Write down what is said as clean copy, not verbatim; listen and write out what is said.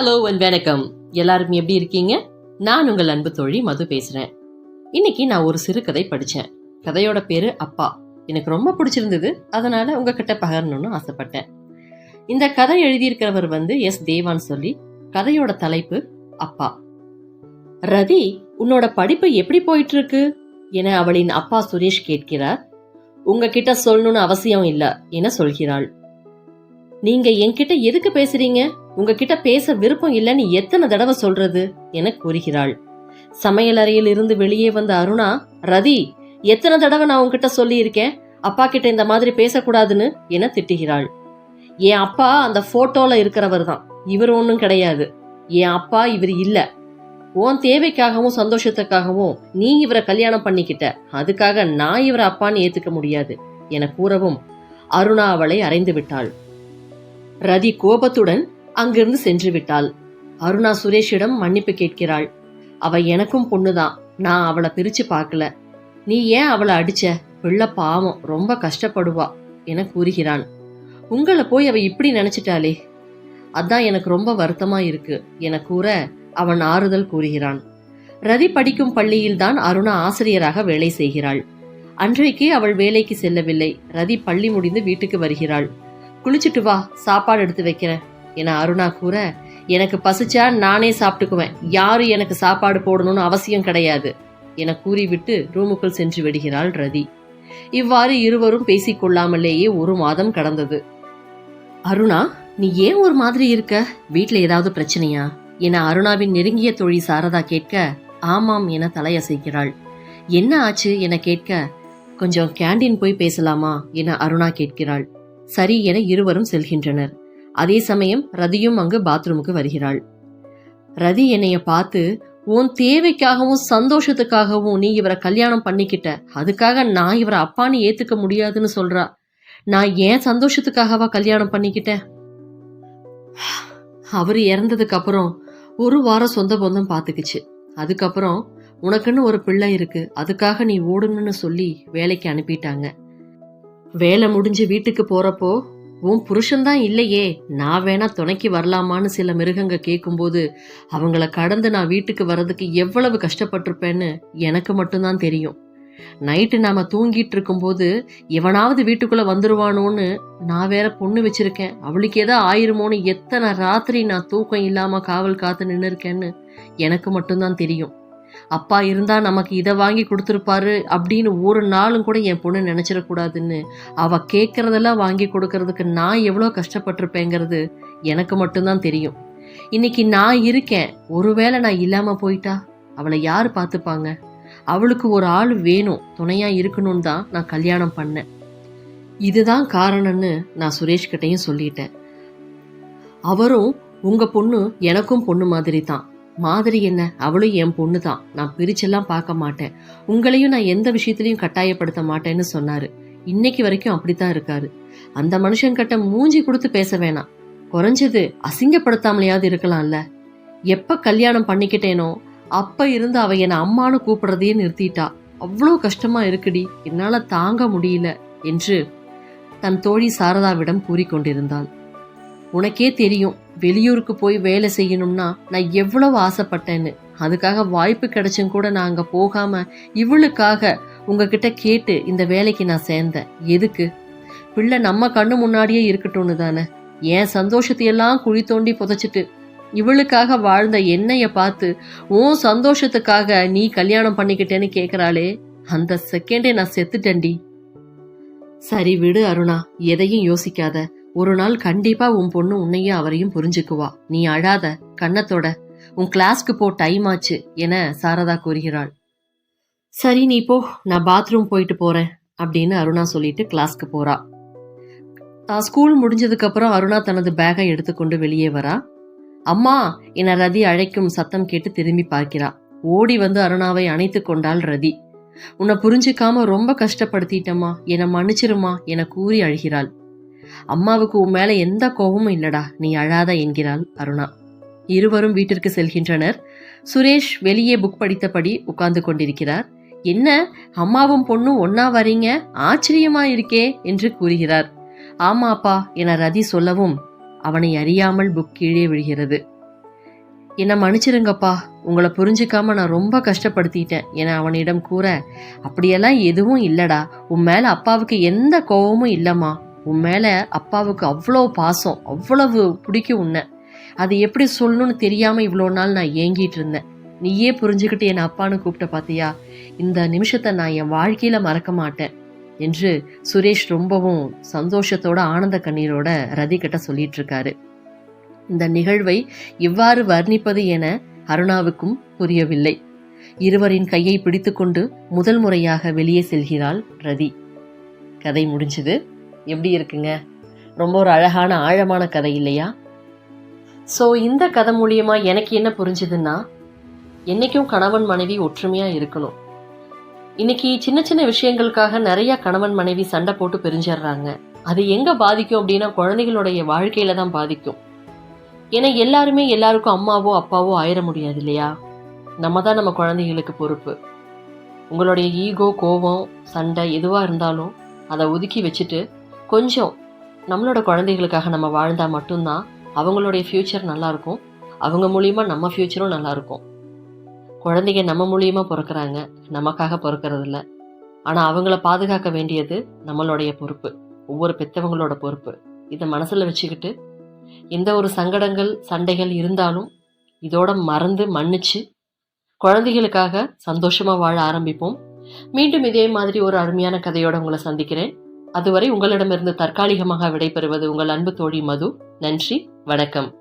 Hello and வணக்கம். எல்லாரும் எப்படி இருக்கீங்க? நான் உங்கள் அன்பு தோழி மது பேசுறேன். இன்னைக்கு நான் ஒரு சிறுகதை படிச்சேன். கதையோட பேரு அப்பா. எனக்கு ரொம்ப பிடிச்சிருந்தது, அதனால உங்ககிட்ட பகிரணும்னு ஆசைப்பட்டேன். இந்த கதை எழுதியிருக்கிறவர் எஸ் தேவான் சொல்லி. கதையோட தலைப்பு அப்பா. ரதி, உன்னோட படிப்பு எப்படி போயிட்டு இருக்கு என அவளின் அப்பா சுரேஷ் கேட்கிறார். உங்ககிட்ட சொல்லணும்னு அவசியம் இல்ல என சொல்கிறாள். நீங்க என்கிட்ட எதுக்கு பேசுறீங்க? உங்ககிட்ட பேச விருப்பம் இல்லைன்னு எத்தனை தடவை சொல்றது என கூறுகிறாள். சமையலறையில் இருந்து வெளியே வந்த அருணா, ரதி, எத்தனை தடவை நான் உங்ககிட்ட சொல்லி இருக்கேன் அப்பா கிட்ட இந்த மாதிரி பேசக்கூடாதுன்னு என திட்டுகிறாள். என் அப்பா அந்த போட்டோல இருக்கிறவர் தான், இவர் ஒன்னும் கிடையாது. என் அப்பா இவர் இல்ல. உன் தேவைக்காகவும் சந்தோஷத்துக்காகவும் நீ இவரை கல்யாணம் பண்ணிக்கிட்ட, அதுக்காக நான் இவரை அப்பான்னு ஏத்துக்க முடியாது என கூறவும் அருணா அவளை அறைந்து விட்டாள். ரதி கோபத்துடன் அங்கிருந்து சென்று விட்டாள். அருணா சுரேஷிடம் மன்னிப்பு கேட்கிறாள். அவ எனக்கும் பொண்ணுதான், நான் அவளை பிரிச்சு பார்க்கல. நீ ஏன் அவளை அடிச்ச? பிள்ளை பாவம், ரொம்ப கஷ்டப்படுவா என கூறுகிறான். உங்களை போய் அவ இப்படி நினைச்சிட்டாளே, அதான் எனக்கு ரொம்ப வருத்தமா இருக்கு என கூற அவன் ஆறுதல் கூறுகிறான். ரதி படிக்கும் பள்ளியில் தான் அருணா ஆசிரியராக வேலை செய்கிறாள். அன்றைக்கு அவள் வேலைக்கு செல்லவில்லை. ரதி பள்ளி முடிந்து வீட்டுக்கு வருகிறாள். குளிச்சுட்டு வா, சாப்பாடு எடுத்து வைக்கிறேன் என அருணா கூற, எனக்கு பசிச்சா நானே சாப்பிட்டுக்குவேன், யாரும் எனக்கு சாப்பாடு போடணும்னு அவசியம் கிடையாது என கூறிவிட்டு ரூமுக்குள் சென்று விடுகிறாள் ரதி. இவ்வாறு இருவரும் பேசிக்கொள்ளாமலேயே 1 மாதம் கடந்தது. அருணா, நீ ஏன் ஒரு மாதிரி இருக்க? வீட்டுல ஏதாவது பிரச்சனையா என அருணாவின் நெருங்கிய தோழி சாரதா கேட்க, ஆமாம் என தலையசைக்கிறாள். என்ன ஆச்சு என கேட்க, கொஞ்சம் கேண்டீன் போய் பேசலாமா என அருணா கேட்கிறாள். சரி என இருவரும் செல்கின்றனர். அதே சமயம் ரதியும் அங்கு பாத்ரூமுக்கு வருகிறாள். ரதி என்னைய பார்த்து, உன் தேவைக்காகவும் சந்தோஷத்துக்காகவும் நீ இவரை கல்யாணம் பண்ணிக்கிட்ட, அதுக்காக நான் இவரை அப்பான்னு ஏத்துக்க முடியாதுன்னு சொல்றா. நான் ஏன் சந்தோஷத்துக்காகவா கல்யாணம் பண்ணிக்கிட்டேன்? அவரு இறந்ததுக்கு அப்புறம் 1 வாரம் சொந்த பந்தம் பாத்துக்குச்சு. அதுக்கப்புறம் உனக்குன்னு ஒரு பிள்ளை இருக்கு, அதுக்காக நீ ஓடணும்னு சொல்லி வேலைக்கு அனுப்பிட்டாங்க. வேலை முடிஞ்சு வீட்டுக்கு போறப்போ, உன் புருஷன்தான் இல்லையே, நான் வேணா துணைக்கு வரலாமான்னு சில மிருகங்க கேட்கும்போது அவங்கள கடந்து நான் வீட்டுக்கு வர்றதுக்கு எவ்வளவு கஷ்டப்பட்டிருப்பேன்னு எனக்கு மட்டும்தான் தெரியும். நைட்டு நாம தூங்கிட்டு இருக்கும்போது எவனாவது வீட்டுக்குள்ள வந்துருவானோன்னு நான் வேற பொண்ணு வச்சிருக்கேன், அவளுக்கு ஏதோ ஆயிருமோன்னு எத்தனை ராத்திரி நான் தூக்கம் இல்லாம காவல் காத்து நின்று இருக்கேன்னு எனக்கு மட்டும்தான் தெரியும். அப்பா இருந்தா நமக்கு இதை வாங்கி கொடுத்துருப்பாரு அப்படின்னு ஒரு நாளும் கூட என் பொண்ணு நினைச்சிடக்கூடாதுன்னு அவ கேட்கறதெல்லாம் வாங்கி கொடுக்கறதுக்கு நான் எவ்வளோ கஷ்டப்பட்டிருப்பேங்கிறது எனக்கு மட்டும்தான் தெரியும். இன்னைக்கு நான் இருக்கேன், ஒருவேளை நான் இல்லாம போயிட்டா அவளை யாரு பார்த்துப்பாங்க? அவளுக்கு ஒரு ஆள் வேணும், துணையா இருக்கணும்னு தான் நான் கல்யாணம் பண்ணேன். இதுதான் காரணம்னு நான் சுரேஷ் கிட்டையும் சொல்லிட்டேன். அவரும் உங்க பொண்ணு எனக்கும் பொண்ணு மாதிரி தான். மாதிரி என்ன, அவளும் என் பொண்ணு தான், நான் பிரிச்செல்லாம் பார்க்க மாட்டேன், உங்களையும் நான் எந்த விஷயத்திலையும் கட்டாயப்படுத்த மாட்டேன்னு சொன்னாரு. இன்னைக்கு வரைக்கும் அப்படித்தான் இருக்காரு. அந்த மனுஷன் கிட்ட மூஞ்சி கொடுத்து பேச வேணாம், குறைஞ்சது அசிங்கப்படுத்தாமலையாவது இருக்கலாம்ல. எப்ப கல்யாணம் பண்ணிக்கிட்டேனோ அப்ப இருந்து அவ என்னை அம்மானு கூப்பிடுறதையே நிறுத்திட்டா. அவ்வளோ கஷ்டமா இருக்குடி, என்னால தாங்க முடியல என்று தன் தோழி சாரதாவிடம் கூறிக்கொண்டிருந்தாள். உனக்கே தெரியும், வெளியூருக்கு போய் வேலை செய்யணும்னா நான் எவ்வளவு ஆசைப்பட்டேன்னு. அதுக்காக வாய்ப்பு கிடைச்சும் கூட நான் அங்க போகாம இவளுக்காக உங்ககிட்ட கேட்டு இந்த வேலைக்கு நான் சேர்ந்தேன். எதுக்கு? பிள்ளை நம்ம கண்ணு முன்னாடியே இருக்கட்டும்னு தானே. என் சந்தோஷத்தையெல்லாம் குழி தோண்டி புதைச்சிட்டு இவளுக்காக வாழ்ந்த என்னைய பார்த்து உன் சந்தோஷத்துக்காக நீ கல்யாணம் பண்ணிக்கிட்டேன்னு கேக்குறாளே, அந்த செகண்டே நான் செத்துட்டேன்டி. சரி விடு அருணா, எதையும் யோசிக்காத. ஒரு நாள் கண்டிப்பா உன் பொண்ணு உன்னையும் அவரையும் புரிஞ்சுக்குவா. நீ அழாத, கண்ணத்தோட உன் கிளாஸ்க்கு போ, டைம் ஆச்சு என சாரதா கூறுகிறாள். சரி நீ போ, நான் பாத்ரூம் போயிட்டு போறேன் அப்படின்னு அருணா சொல்லிட்டு கிளாஸ்க்கு போறா. ஸ்கூல் முடிஞ்சதுக்கு அப்புறம் அருணா தனது பேகை எடுத்துக்கொண்டு வெளியே வரா. அம்மா என ரதி அழைக்கும் சத்தம் கேட்டு திரும்பி பார்க்கிறா. ஓடி வந்து அருணாவை அணைத்து கொண்டாள் ரதி. உன்னை புரிஞ்சுக்காம ரொம்ப கஷ்டப்படுத்திட்டம்மா, என்னை மன்னிச்சிருமா என கூறி அழுகிறாள். அம்மாவுக்கு உன் மேல எந்த கோபமும் இல்லடா, நீ அழாத என்கிறாள் அருணா. இருவரும் வீட்டிற்கு செல்கின்றனர். சுரேஷ் வெளியே புக் படித்தபடி உட்கார்ந்து கொண்டிருக்கிறார். என்ன, அம்மாவும் பொண்ணும் ஒன்னா வரீங்க, ஆச்சரியமா இருக்கே என்று கூறுகிறார். ஆமாப்பா என ரதி சொல்லவும் அவனை அறியாமல் புக் கீழே விழுகிறது. என்ன மன்னிச்சிருங்கப்பா, உங்களை புரிஞ்சுக்காம நான் ரொம்ப கஷ்டப்படுத்திட்டேன் என அவனிடம் கூற, அப்படியெல்லாம் எதுவும் இல்லடா, உன் மேல அப்பாவுக்கு எந்த கோவமும் இல்லம்மா. உன் மேல அப்பாவுக்கு அவ்வளோ பாசம், அவ்வளவு பிடிக்கும் உன்னை. அது எப்படி சொல்லணும்னு தெரியாம இவ்வளோ நாள் நான் ஏங்கிட்டு இருந்தேன். நீயே புரிஞ்சுக்கிட்டு என்னை அப்பான்னு கூப்பிட்ட பாத்தியா, இந்த நிமிஷத்தை நான் என் வாழ்க்கையில மறக்க மாட்டேன் என்று சுரேஷ் ரொம்பவும் சந்தோஷத்தோட ஆனந்த கண்ணீரோட ரதி கிட்ட சொல்லிட்டு இருக்காரு. இந்த நிகழ்வை இவ்வாறு வர்ணிப்பது என அருணாவுக்கும் புரியவில்லை. இருவரின் கையை பிடித்துக்கொண்டு முதல் முறையாக வெளியே செல்கிறாள் ரதி. கதை முடிஞ்சது. எப்படி இருக்குங்க? ரொம்ப ஒரு அழகான ஆழமான கதை இல்லையா? ஸோ இந்த கதை மூலியமா எனக்கு என்ன புரிஞ்சுதுன்னா, என்னைக்கும் கணவன் மனைவி ஒற்றுமையா இருக்கணும். இன்னைக்கு சின்ன சின்ன விஷயங்களுக்காக நிறைய கணவன் மனைவி சண்டை போட்டு பிரிஞ்சிடுறாங்க. அது எங்க பாதிக்கும் அப்படின்னா, குழந்தைகளுடைய வாழ்க்கையில தான் பாதிக்கும். ஏன்னா எல்லாருமே எல்லாருக்கும் அம்மாவோ அப்பாவோ ஆயிட முடியாது இல்லையா? நம்ம தான் நம்ம குழந்தைகளுக்கு பொறுப்பு. உங்களுடைய ஈகோ, கோபம், சண்டை எதுவாக இருந்தாலும் அதை ஒதுக்கி வச்சுட்டு கொஞ்சம் நம்மளோட குழந்தைகளுக்காக நம்ம வாழ்ந்தா மட்டும்தான் அவங்களுடைய ஃப்யூச்சர் நல்லாயிருக்கும். அவங்க மூலியமா நம்ம ஃப்யூச்சரும் நல்லாயிருக்கும். குழந்தைங்க நம்ம மூலியமா பிறக்கிறாங்க, நமக்காக பிறக்கிறதில்ல. ஆனால் அவங்கள பாதுகாக்க வேண்டியது நம்மளுடைய பொறுப்பு, ஒவ்வொரு பெற்றவங்களோட பொறுப்பு. இதை மனசில் வச்சுக்கிட்டு எந்த ஒரு சங்கடங்கள் சண்டைகள் இருந்தாலும் இதோட மறந்து மன்னிச்சு குழந்தைகளுக்காக சந்தோஷமா வாழ ஆரம்பிப்போம். மீண்டும் இதே மாதிரி ஒரு அருமையான கதையோட உங்களை சந்திக்கிறேன். அதுவரை உங்களிடமிருந்து தற்காலிகமாக விடைபெறுவது உங்கள் அன்பு தோழி மது. நன்றி, வணக்கம்.